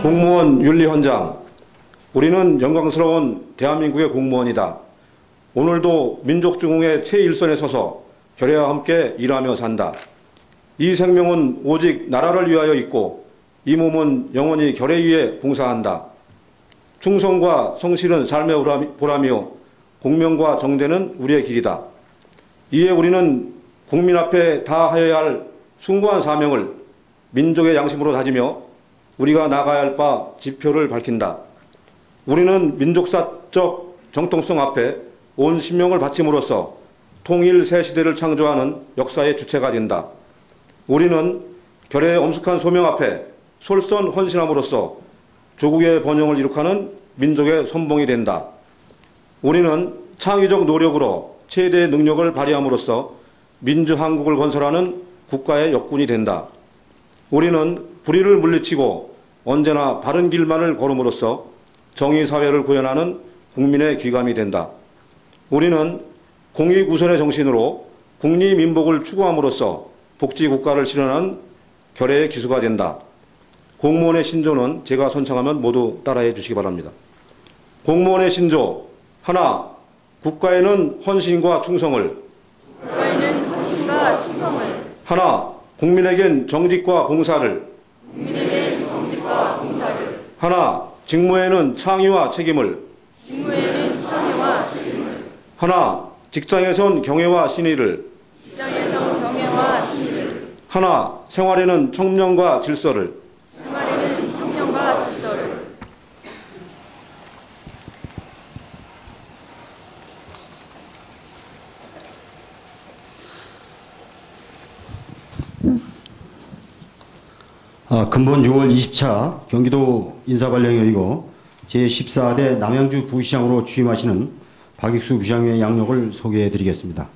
공무원 윤리헌장. 우리는 영광스러운 대한민국의 공무원이다. 오늘도 민족중흥의 최일선에 서서 결의와 함께 일하며 산다. 이 생명은 오직 나라를 위하여 있고 이 몸은 영원히 결의 위에 봉사한다. 충성과 성실은 삶의 보람이요 공명과 정대는 우리의 길이다. 이에 우리는 국민 앞에 다하여야 할 숭고한 사명을 민족의 양심으로 다지며 우리가 나가야 할 바 지표를 밝힌다. 우리는 민족사적 정통성 앞에 온 신명을 바침으로써 통일 새 시대를 창조하는 역사의 주체가 된다. 우리는 결의의 엄숙한 소명 앞에 솔선헌신함으로써 조국의 번영을 이룩하는 민족의 선봉이 된다. 우리는 창의적 노력으로 최대의 능력을 발휘함으로써 민주한국을 건설하는 국가의 역군이 된다. 우리는 불의를 물리치고 언제나 바른 길만을 걸음으로써 정의사회를 구현하는 국민의 귀감이 된다. 우리는 공익우선의 정신으로 국리민복을 추구함으로써 복지국가를 실현하는 결의의 기수가 된다. 공무원의 신조는 제가 선창하면 모두 따라해 주시기 바랍니다. 공무원의 신조. 하나, 국가에는 헌신과 충성을. 국가에는 헌신과 충성을. 하나, 국민에겐 정직과 봉사를. 국민에겐 정직과 봉사를. 하나, 직무에는 창의와 책임을. 직무에는 창의와 책임을. 하나, 직장에선 경애와 신의를. 직장에선 경애와 신의를. 하나, 생활에는 청렴과 질서를. 생활에는 청렴과 질서를. 근본 6월 20차 경기도 인사발령에 의거 제14대 남양주 부시장으로 취임하시는 박익수 부시장의 양력을 소개해드리겠습니다.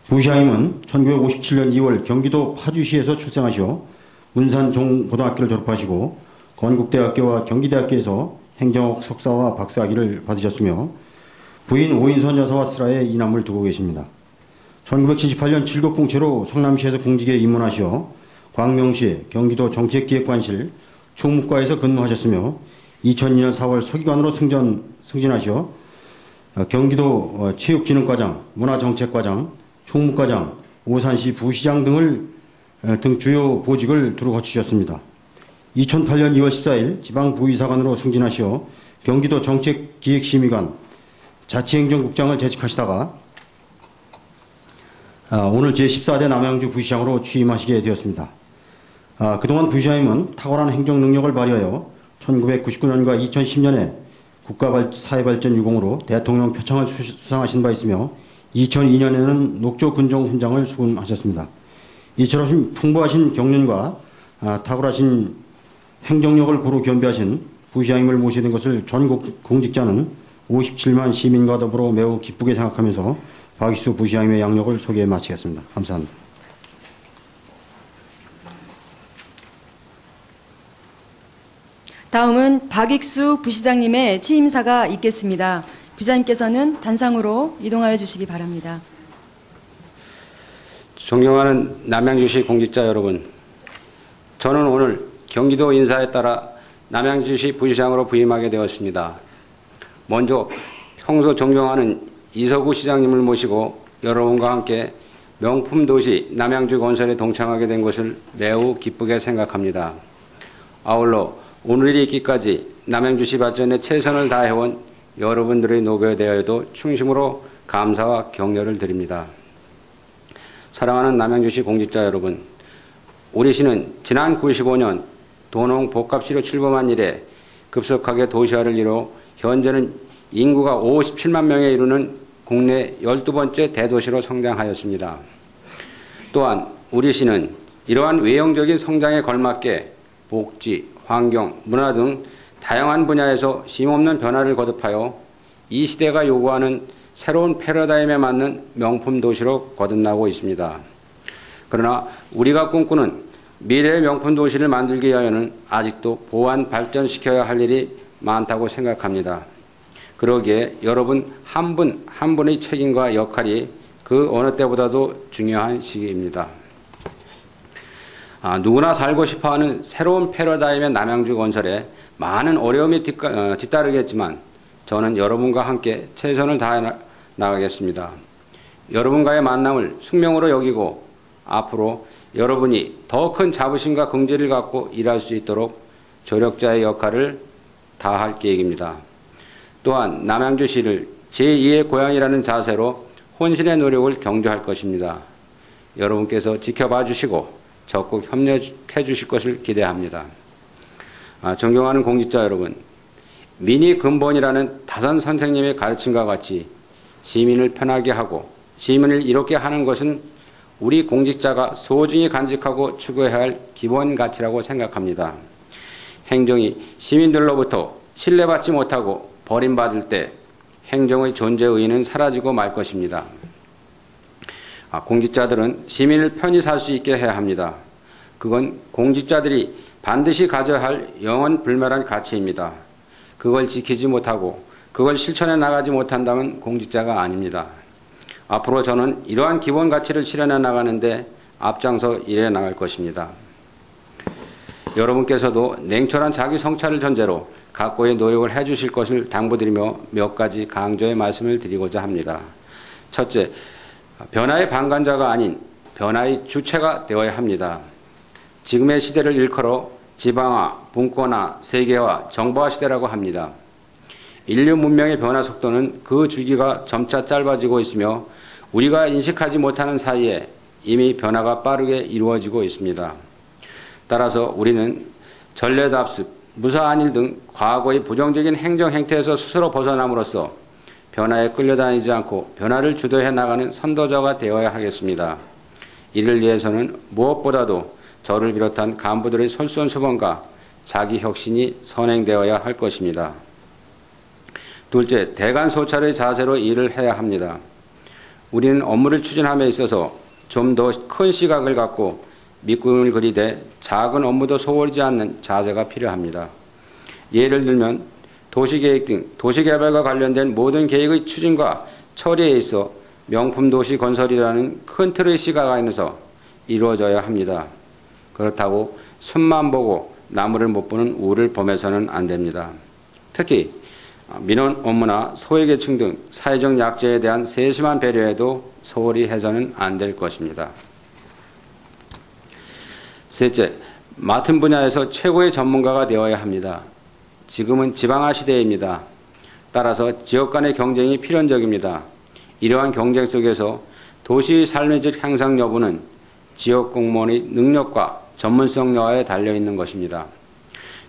부시장님은 1957년 2월 경기도 파주시에서 출생하시어 문산종고등학교를 졸업하시고 건국대학교와 경기대학교에서 행정학 석사와 박사학위를 받으셨으며 부인 오인선 여사와 슬하에 이남을 두고 계십니다. 1978년 7급 공채로 성남시에서 공직에 입문하시어 광명시 경기도 정책기획관실 총무과에서 근무하셨으며 2002년 4월 서기관으로 승진하시어 경기도 체육진흥과장, 문화정책과장, 총무과장, 오산시 부시장 등 주요 보직을 두루 거치셨습니다. 2008년 2월 14일 지방부의사관으로 승진하시어 경기도 정책기획심의관, 자치행정국장을 재직하시다가 오늘 제14대 남양주 부시장으로 취임하시게 되었습니다. 그동안 부시장님은 탁월한 행정 능력을 발휘하여 1999년과 2010년에 국가사회발전 유공으로 대통령 표창을 수상하신 바 있으며 2002년에는 녹조근종훈장을 수금하셨습니다. 이처럼 풍부하신 경륜과 탁월하신 행정력을 고루 겸비하신 부시장님을 모시는 것을 전 공직자는 57만 시민과 더불어 매우 기쁘게 생각하면서 박익수 부시장님의 양력을 소개해 마치겠습니다. 감사합니다. 다음은 박익수 부시장님의 취임사가 있겠습니다. 부시장님께서는 단상으로 이동하여 주시기 바랍니다. 존경하는 남양주시 공직자 여러분, 저는 오늘 경기도 인사에 따라 남양주시 부시장으로 부임하게 되었습니다. 먼저 평소 존경하는 이서구 시장님을 모시고 여러분과 함께 명품 도시 남양주 건설에 동참하게 된 것을 매우 기쁘게 생각합니다. 아울러 오늘이 있기까지 남양주시 발전에 최선을 다해온 여러분들의 노고에 대하여도 충심으로 감사와 격려를 드립니다. 사랑하는 남양주시 공직자 여러분, 우리 시는 지난 95년 도농 복합시로 출범한 이래 급속하게 도시화를 이뤄 현재는 인구가 57만 명에 이르는 국내 12번째 대도시로 성장하였습니다. 또한 우리 시는 이러한 외형적인 성장에 걸맞게 복지, 환경, 문화 등 다양한 분야에서 쉼없는 변화를 거듭하여 이 시대가 요구하는 새로운 패러다임에 맞는 명품 도시로 거듭나고 있습니다. 그러나 우리가 꿈꾸는 미래의 명품 도시를 만들기 위하여는 아직도 보완 발전시켜야 할 일이 많다고 생각합니다. 그러기에 여러분 한 분 한 분의 책임과 역할이 그 어느 때보다도 중요한 시기입니다. 누구나 살고 싶어하는 새로운 패러다임의 남양주 건설에 많은 어려움이 뒤따르겠지만 저는 여러분과 함께 최선을 다해 나가겠습니다. 여러분과의 만남을 숙명으로 여기고 앞으로 여러분이 더 큰 자부심과 긍지를 갖고 일할 수 있도록 조력자의 역할을 다할 계획입니다. 또한 남양주시를 제2의 고향이라는 자세로 혼신의 노력을 경주할 것입니다. 여러분께서 지켜봐 주시고 적극 협력해 주실 것을 기대합니다. 존경하는 공직자 여러분, 민이 근본이라는 다선 선생님의 가르침과 같이 시민을 편하게 하고 시민을 이롭게 하는 것은 우리 공직자가 소중히 간직하고 추구해야 할 기본 가치라고 생각합니다. 행정이 시민들로부터 신뢰받지 못하고 버림받을 때 행정의 존재 의의는 사라지고 말 것입니다. 공직자들은 시민을 편히 살 수 있게 해야 합니다. 그건 공직자들이 반드시 가져야 할 영원불멸한 가치입니다. 그걸 지키지 못하고 그걸 실천해 나가지 못한다면 공직자가 아닙니다. 앞으로 저는 이러한 기본 가치를 실현해 나가는데 앞장서 일해 나갈 것입니다. 여러분께서도 냉철한 자기 성찰을 전제로 각고의 노력을 해 주실 것을 당부드리며 몇 가지 강조의 말씀을 드리고자 합니다. 첫째, 변화의 방관자가 아닌 변화의 주체가 되어야 합니다. 지금의 시대를 일컬어 지방화, 분권화, 세계화, 정보화 시대라고 합니다. 인류 문명의 변화 속도는 그 주기가 점차 짧아지고 있으며 우리가 인식하지 못하는 사이에 이미 변화가 빠르게 이루어지고 있습니다. 따라서 우리는 전례답습, 무사한 일 등 과거의 부정적인 행정 행태에서 스스로 벗어남으로써 변화에 끌려다니지 않고 변화를 주도해 나가는 선도자가 되어야 하겠습니다. 이를 위해서는 무엇보다도 저를 비롯한 간부들의 솔선수범과 자기 혁신이 선행되어야 할 것입니다. 둘째, 대간소찰의 자세로 일을 해야 합니다. 우리는 업무를 추진함에 있어서 좀 더 큰 시각을 갖고 밑그림을 그리되 작은 업무도 소홀하지 않는 자세가 필요합니다. 예를 들면 도시계획 등 도시개발과 관련된 모든 계획의 추진과 처리에 있어 명품도시 건설이라는 큰 틀의 시각 안에서 이루어져야 합니다. 그렇다고 숨만 보고 나무를 못 보는 우를 범해서는 안 됩니다. 특히 민원 업무나 소외계층 등 사회적 약자에 대한 세심한 배려에도 소홀히 해서는 안 될 것입니다. 셋째, 맡은 분야에서 최고의 전문가가 되어야 합니다. 지금은 지방화 시대입니다. 따라서 지역 간의 경쟁이 필연적입니다. 이러한 경쟁 속에서 도시의 삶의 질 향상 여부는 지역 공무원의 능력과 전문성 여하에 달려있는 것입니다.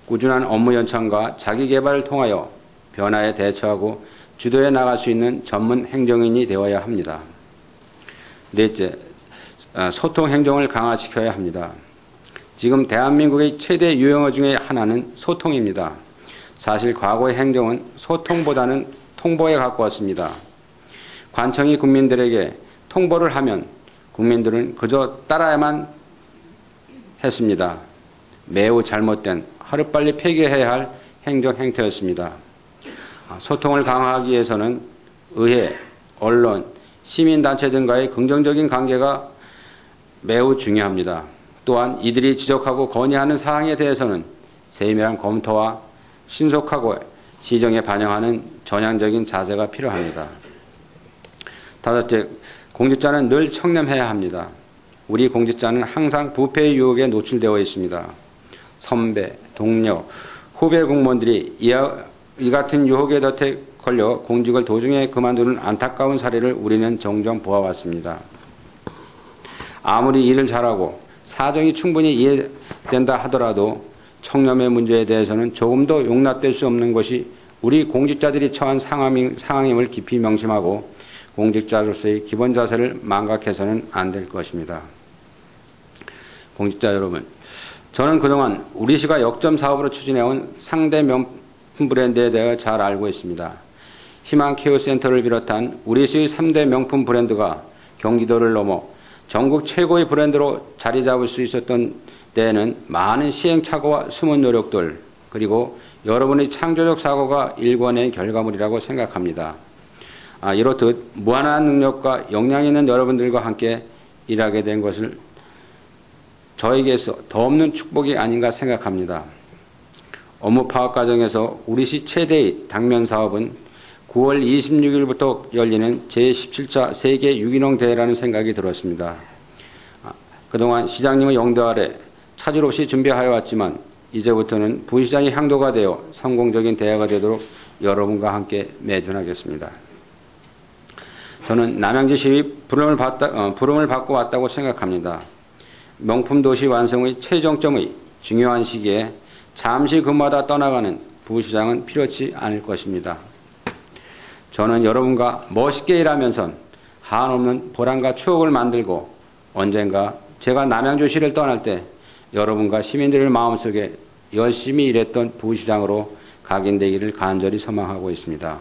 꾸준한 업무 연창과 자기개발을 통하여 변화에 대처하고 주도해 나갈 수 있는 전문 행정인이 되어야 합니다. 넷째, 소통 행정을 강화시켜야 합니다. 지금 대한민국의 최대 유형어 중에 하나는 소통입니다. 사실 과거의 행정은 소통보다는 통보에 가까웠습니다. 관청이 국민들에게 통보를 하면 국민들은 그저 따라야만 했습니다. 매우 잘못된 하루빨리 폐기해야 할 행정 행태였습니다. 소통을 강화하기 위해서는 의회, 언론, 시민단체 등과의 긍정적인 관계가 매우 중요합니다. 또한 이들이 지적하고 건의하는 사항에 대해서는 세밀한 검토와 신속하고 시정에 반영하는 전향적인 자세가 필요합니다. 다섯째, 공직자는 늘 청렴해야 합니다. 우리 공직자는 항상 부패의 유혹에 노출되어 있습니다. 선배, 동료, 후배 공무원들이 이 같은 유혹에 덫에 걸려 공직을 도중에 그만두는 안타까운 사례를 우리는 종종 보아왔습니다. 아무리 일을 잘하고 사정이 충분히 이해된다 하더라도 청렴의 문제에 대해서는 조금도 용납될 수 없는 것이 우리 공직자들이 처한 상황임을 깊이 명심하고 공직자로서의 기본 자세를 망각해서는 안 될 것입니다. 공직자 여러분, 저는 그동안 우리 시가 역점 사업으로 추진해온 상대 명품 브랜드에 대해 잘 알고 있습니다. 희망케어센터를 비롯한 우리 시의 3대 명품 브랜드가 경기도를 넘어 전국 최고의 브랜드로 자리 잡을 수 있었던 때에는 많은 시행착오와 숨은 노력들 그리고 여러분의 창조적 사고가 일궈낸 결과물이라고 생각합니다. 이렇듯 무한한 능력과 역량이 있는 여러분들과 함께 일하게 된 것을 저에게서 더 없는 축복이 아닌가 생각합니다. 업무 파악 과정에서 우리시 최대의 당면 사업은 9월 26일부터 열리는 제17차 세계 유기농 대회라는 생각이 들었습니다. 그동안 시장님의 영도 아래 차질 없이 준비하여 왔지만 이제부터는 부시장이 향도가 되어 성공적인 대회가 되도록 여러분과 함께 매진하겠습니다. 저는 남양주시의 부름을 받고 왔다고 생각합니다. 명품 도시 완성의 최종점의 중요한 시기에 잠시 근무하다 떠나가는 부시장은 필요치 않을 것입니다. 저는 여러분과 멋있게 일하면서 한없는 보람과 추억을 만들고 언젠가 제가 남양주시를 떠날 때 여러분과 시민들의 마음속에 열심히 일했던 부시장으로 각인되기를 간절히 소망하고 있습니다.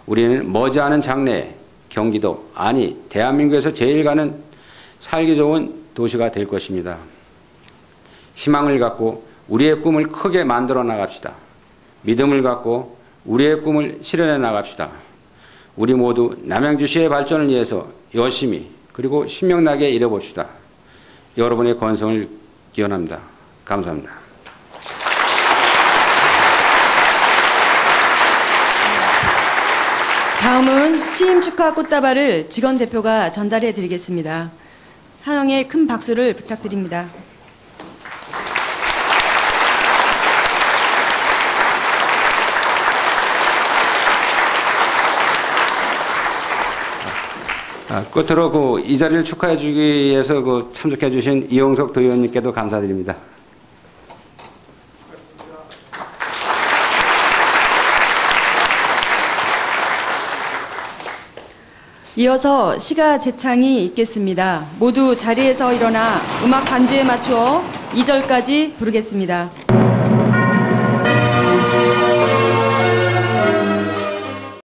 우리는 머지않은 장래에 경기도, 아니 대한민국에서 제일 가는 살기 좋은 도시가 될 것입니다. 희망을 갖고 우리의 꿈을 크게 만들어 나갑시다. 믿음을 갖고 우리의 꿈을 실현해 나갑시다. 우리 모두 남양주시의 발전을 위해서 열심히 그리고 신명나게 일해봅시다. 여러분의 건성을 기원합니다. 감사합니다. 다음은 취임 축하 꽃다발을 직원 대표가 전달해 드리겠습니다. 한영의 큰 박수를 부탁드립니다. 끝으로 이 자리를 축하해 주기 위해서 참석해 주신 이용석 도의원님께도 감사드립니다. 이어서 시가 제창이 있겠습니다. 모두 자리에서 일어나 음악 반주에 맞추어 2절까지 부르겠습니다.